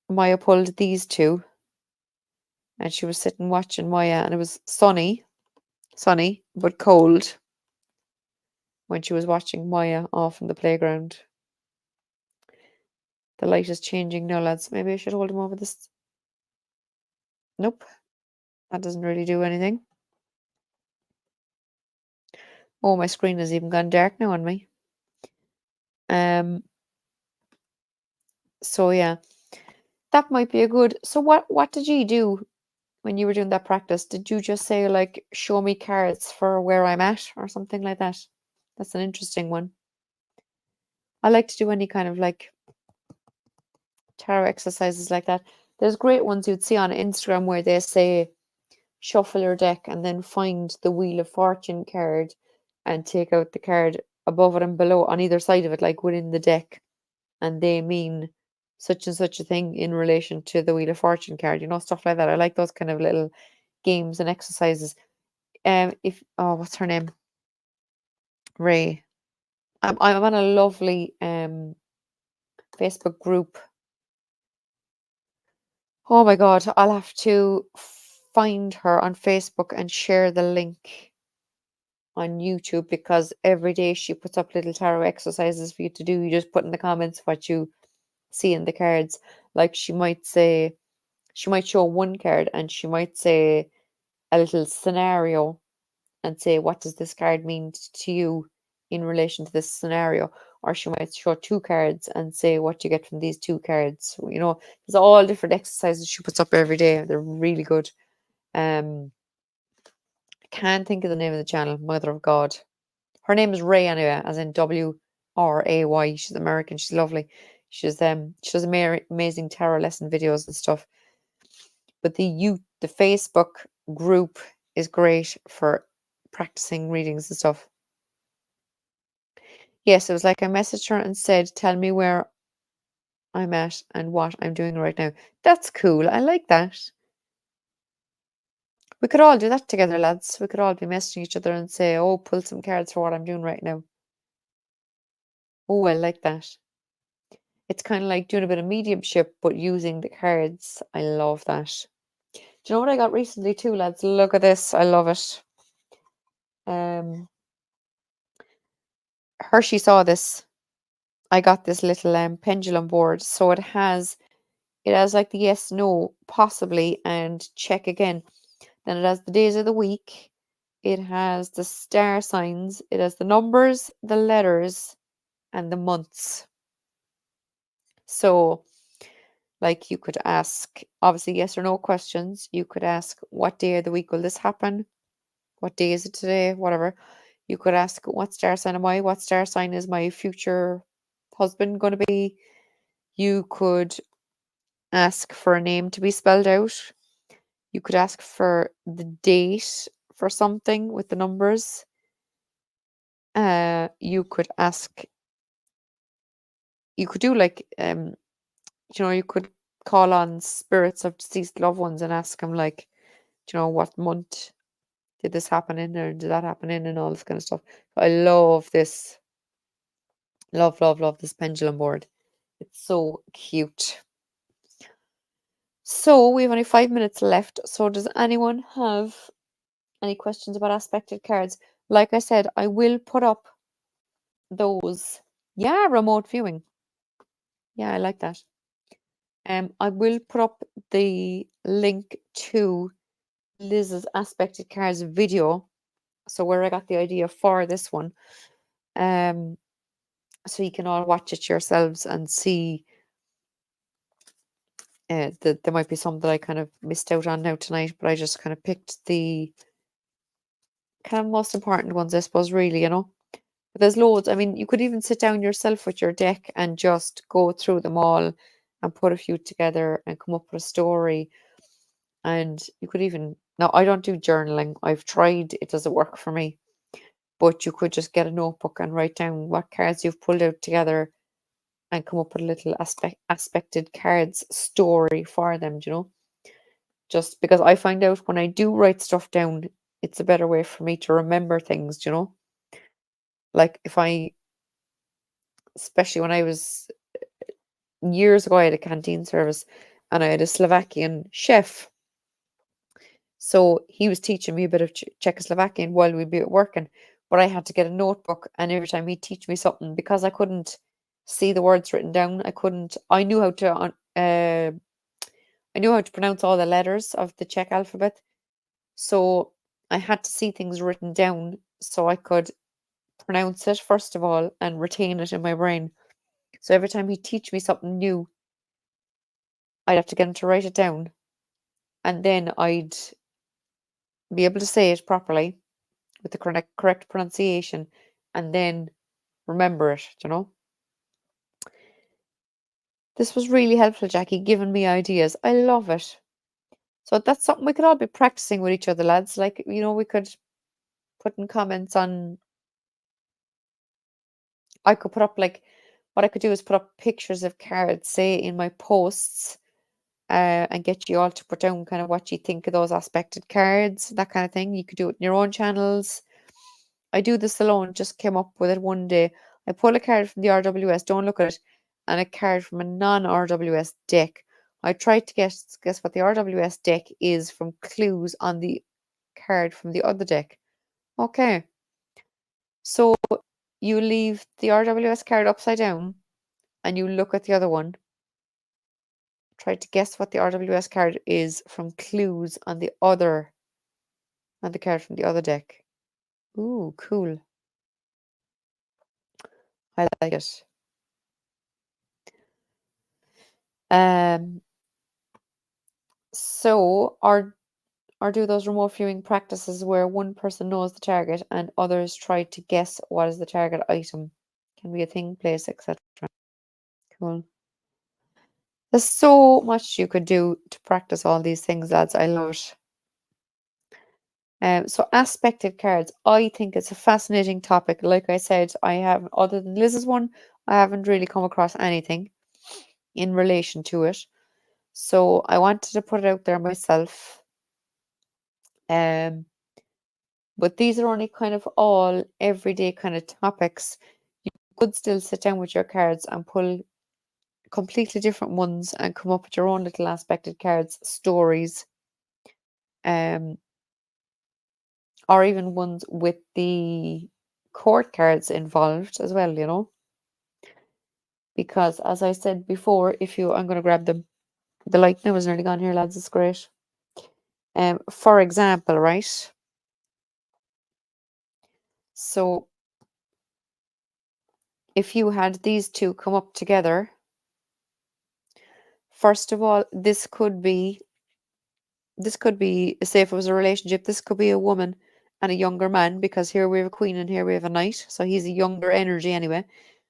Speaker 1: Maya pulled these two, and she was sitting watching Maya, and it was sunny but cold when she was watching Maya off in the playground. The light is changing now, lads. Maybe I should hold him over this. Nope, that doesn't really do anything. Oh, my screen has even gone dark now on me. So yeah, that might be a good. So what did you do when you were doing that practice? Did you just say like, show me cards for where I'm at or something like that? That's an interesting one. I like to do any kind of like tarot exercises like that. There's great ones you'd see on Instagram where they say shuffle your deck and then find the Wheel of Fortune card and take out the card above it and below on either side of it, like within the deck, and they mean such and such a thing in relation to the Wheel of Fortune card, stuff like that. I like those kind of little games and exercises. If what's her name? Ray. I'm on a lovely Facebook group. Oh my God, I'll have to find her on Facebook and share the link on YouTube because every day she puts up little tarot exercises for you to do. You just put in the comments what you see in the cards. Like she might show one card and she might say a little scenario and say, what does this card mean to you in relation to this scenario? Or she might show two cards and say what you get from these two cards. There's all different exercises she puts up every day. They're really good. I can't think of the name of the channel, Mother of God. Her name is Ray anyway, as in WRAY. She's American. She's lovely. She does amazing tarot lesson videos and stuff. But the Facebook group is great for practicing readings and stuff. Yes, it was like I messaged her and said, tell me where I'm at and what I'm doing right now. That's cool. I like that. We could all do that together, lads. We could all be messaging each other and say, oh, pull some cards for what I'm doing right now. Oh, I like that. It's kind of like doing a bit of mediumship, but using the cards. I love that. Do you know what I got recently too, lads? Look at this. I love it. Hershey saw this. I got this little pendulum board. So it has like the yes, no, possibly, and check again. Then it has the days of the week. It has the star signs. It has the numbers, the letters, and the months. So, like, you could ask, obviously, yes or no questions. You could ask, what day of the week will this happen? What day is it today? Whatever. You could ask, what star sign am I? What star sign is my future husband going to be? You could ask for a name to be spelled out. You could ask for the date for something with the numbers. You could do like you could call on spirits of deceased loved ones and ask them like, what month did this happen in or did that happen in and all this kind of stuff. I love this. Love this pendulum board. It's so cute. So we have only 5 minutes left. So does anyone have any questions about aspected cards? Like I said, I will put up those. Yeah, remote viewing. Yeah, I like that. I will put up the link to Liz's aspected cards video. So where I got the idea for this one. So you can all watch it yourselves and see that there might be some that I kind of missed out on now tonight, but I just kind of picked the kind of most important ones, I suppose, really, But there's loads. I mean, you could even sit down yourself with your deck and just go through them all and put a few together and come up with a story. And you could even, now I don't do journaling. I've tried, it doesn't work for me. But you could just get a notebook and write down what cards you've pulled out together and come up with a little aspected cards story for them, Just because I find out when I do write stuff down, it's a better way for me to remember things, Like if I, especially when I was years ago, I had a canteen service and I had a Slovakian chef. So he was teaching me a bit of Czechoslovakian while we'd be working, but I had to get a notebook, and every time he'd teach me something, because I couldn't see the words written down, I knew how to, I knew how to pronounce all the letters of the Czech alphabet. So I had to see things written down so I could pronounce it first of all and retain it in my brain. So every time he'd teach me something new, I'd have to get him to write it down, and then I'd be able to say it properly with the correct pronunciation, and then remember it, you know. This was really helpful, Jackie, giving me ideas. I love it. So that's something we could all be practicing with each other, lads. Like, we could put in comments on, I could put up, like, what I could do is put up pictures of cards, say, in my posts, and get you all to put down kind of what you think of those aspected cards, that kind of thing. You could do it in your own channels. I do this alone, just came up with it one day. I pull a card from the RWS, don't look at it, and a card from a non-RWS deck. I tried to guess what the RWS deck is from clues on the card from the other deck. Okay, so you leave the RWS card upside down and you look at the other one. Try to guess what the RWS card is from clues on the card from the other deck. Ooh, cool. I like it. So or do those remote viewing practices where one person knows the target and others try to guess what is the target item. Can be a thing, place, etc. Cool. There's so much you could do to practice all these things, lads. I love it. So aspected cards, I think it's a fascinating topic. Like I said, I have, other than Liz's one, I haven't really come across anything in relation to it. So I wanted to put it out there myself. But these are only kind of all everyday kind of topics. You could still sit down with your cards and pull completely different ones and come up with your own little aspected cards, stories, or even ones with the court cards involved as well, Because as I said before, I'm going to grab the light now is nearly gone here, lads. It's great. For example, right? So if you had these two come up together, first of all, this could be, say if it was a relationship, this could be a woman and a younger man, because here we have a queen and here we have a knight. So he's a younger energy anyway.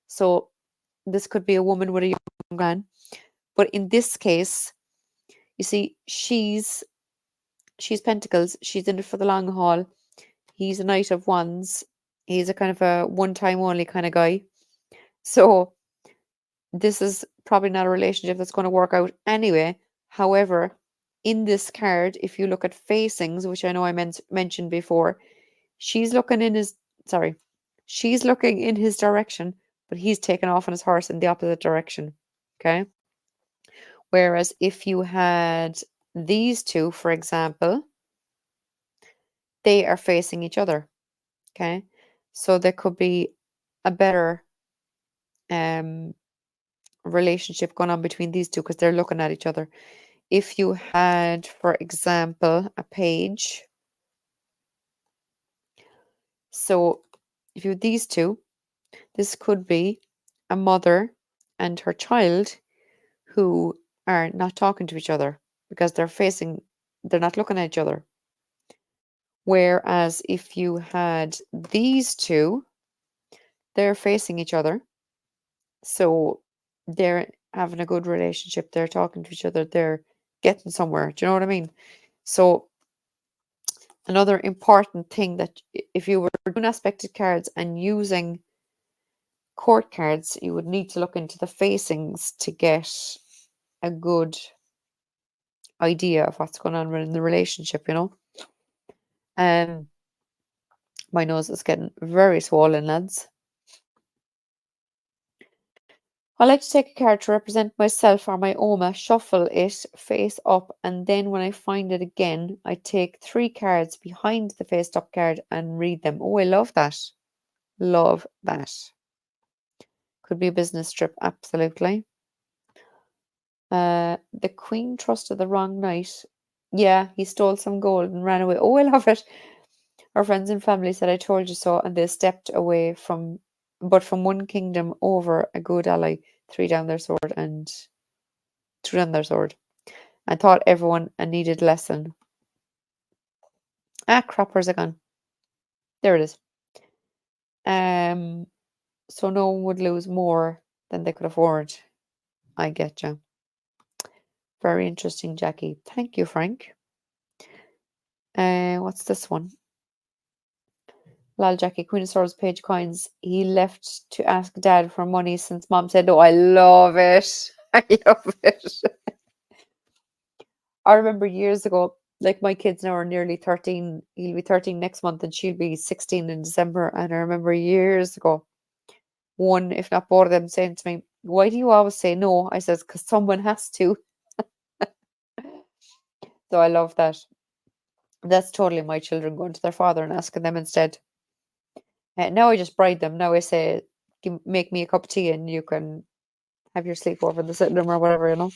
Speaker 1: So this could be a woman with a young man. But in this case, you see, she's pentacles. She's in it for the long haul. He's a knight of wands. He's a kind of a one-time only kind of guy. So this is probably not a relationship that's going to work out anyway. However, in this card, if you look at facings, which I know I mentioned before, she's looking in his direction, but he's taken off on his horse in the opposite direction. Okay. Whereas if you had these two, for example, they are facing each other. Okay. So there could be a better relationship going on between these two because they're looking at each other. If you had, for example, a page, so if you had these two, this could be a mother and her child who are not talking to each other because they're not looking at each other. Whereas if you had these two, they're facing each other. So they're having a good relationship. They're talking to each other. They're getting somewhere. Do you know what I mean? So another important thing that if you were doing aspected cards and using court cards, you would need to look into the facings to get a good idea of what's going on in the relationship, My nose is getting very swollen, lads. I like to take a card to represent myself or my Oma, shuffle it face up, and then when I find it again, I take 3 cards behind the face up card and read them. Oh, I love that. Love that. Could be a business trip, absolutely. The Queen trusted the wrong knight. Yeah, he stole some gold and ran away. Oh, I love it. Our friends and family said I told you so, and they stepped away from one kingdom over a good ally, threw down their sword and threw down their sword, and taught everyone a needed lesson. Ah, crap, where's it gone? There it is. Um, so no one would lose more than they could afford. I get you. Very interesting, Jackie. Thank you, Frank. What's this one? Lal Jackie, Queen of Swords, Page Coins. He left to ask Dad for money since Mom said no. I love it. I love it. I remember years ago, like my kids now are nearly 13. He'll be 13 next month and she'll be 16 in December. And I remember years ago, one, if not both of them, saying to me, "Why do you always say no?" I says, "Because someone has to." So I love that. That's totally my children going to their father and asking them instead. Now I just bribe them. Now I say, Make me a cup of tea and you can have your sleepover in the sitting room or whatever, you know."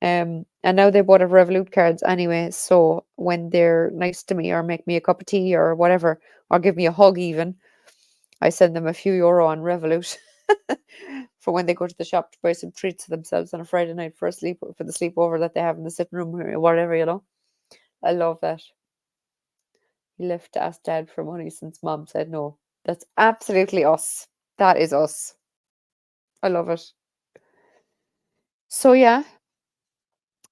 Speaker 1: And now they both have Revolut cards anyway. So when they're nice to me or make me a cup of tea or whatever, or give me a hug even, I send them a few euro on Revolut for when they go to the shop to buy some treats to themselves on a Friday night for the sleepover that they have in the sitting room or whatever, you know. I love that. He left to ask Dad for money since Mom said no. That's absolutely us. That is us. I love it. So yeah,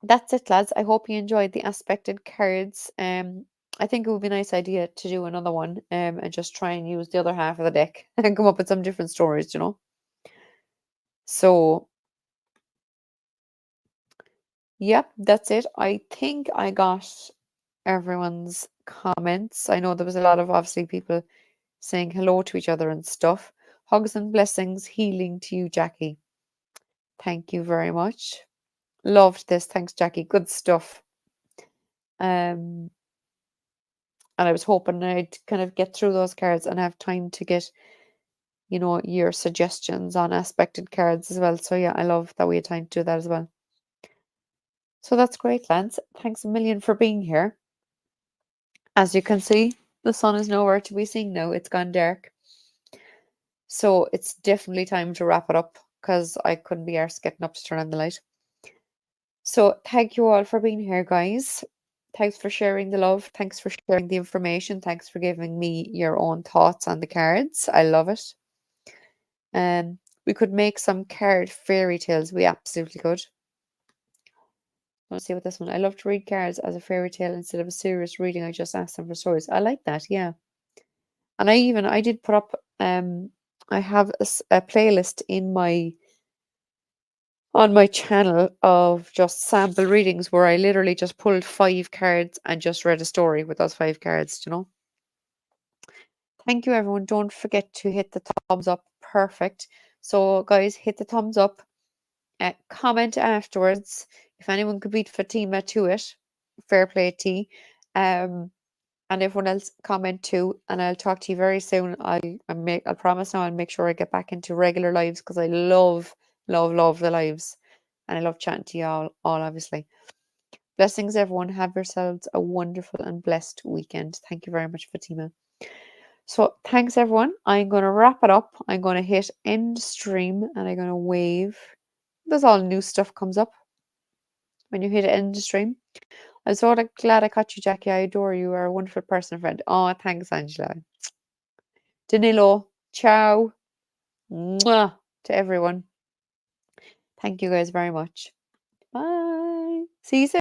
Speaker 1: that's it, lads. I hope you enjoyed the aspected cards. I think it would be a nice idea to do another one, and just try and use the other half of the deck and come up with some different stories, you know. So, yep, that's it. I think I got everyone's comments. I know there was a lot of obviously people saying hello to each other and stuff. Hugs and blessings, healing to you, Jackie. Thank you very much. Loved this. Thanks, Jackie. Good stuff. Um, and I was hoping I'd kind of get through those cards and have time to get, your suggestions on aspected cards as well. So yeah, I love that we had time to do that as well. So that's great, Lance. Thanks a million for being here. As you can see, the sun is nowhere to be seen now. It's gone dark. So it's definitely time to wrap it up because I couldn't be arsed getting up to turn on the light. So thank you all for being here, guys. Thanks for sharing the love. Thanks for sharing the information. Thanks for giving me your own thoughts on the cards. I love it. We could make some card fairy tales. We absolutely could. Let's see what this one. I love to read cards as a fairy tale instead of a serious reading. I just ask them for stories. I like that. Yeah. And I did put up. I have a playlist on my channel of just sample readings where I literally just pulled 5 cards and just read a story with those 5 cards. Thank you, everyone. Don't forget to hit the thumbs up. Perfect. So, guys, hit the thumbs up. Comment afterwards if anyone could beat Fatima to it. Fair play, T. Um, and everyone else comment too. And I'll talk to you very soon. I'll promise now I'll make sure I get back into regular lives because I love, love, love the lives, and I love chatting to you all obviously. Blessings, everyone. Have yourselves a wonderful and blessed weekend. Thank you very much, Fatima. So thanks, everyone. I'm going to wrap it up. I'm going to hit end stream and I'm going to wave. There's all new stuff comes up when you hit end stream. I'm so glad I caught you, Jackie. I adore you. You're a wonderful person, friend. Oh, thanks, Angela. Danilo, ciao. Mwah, to everyone. Thank you guys very much. Bye. See you soon.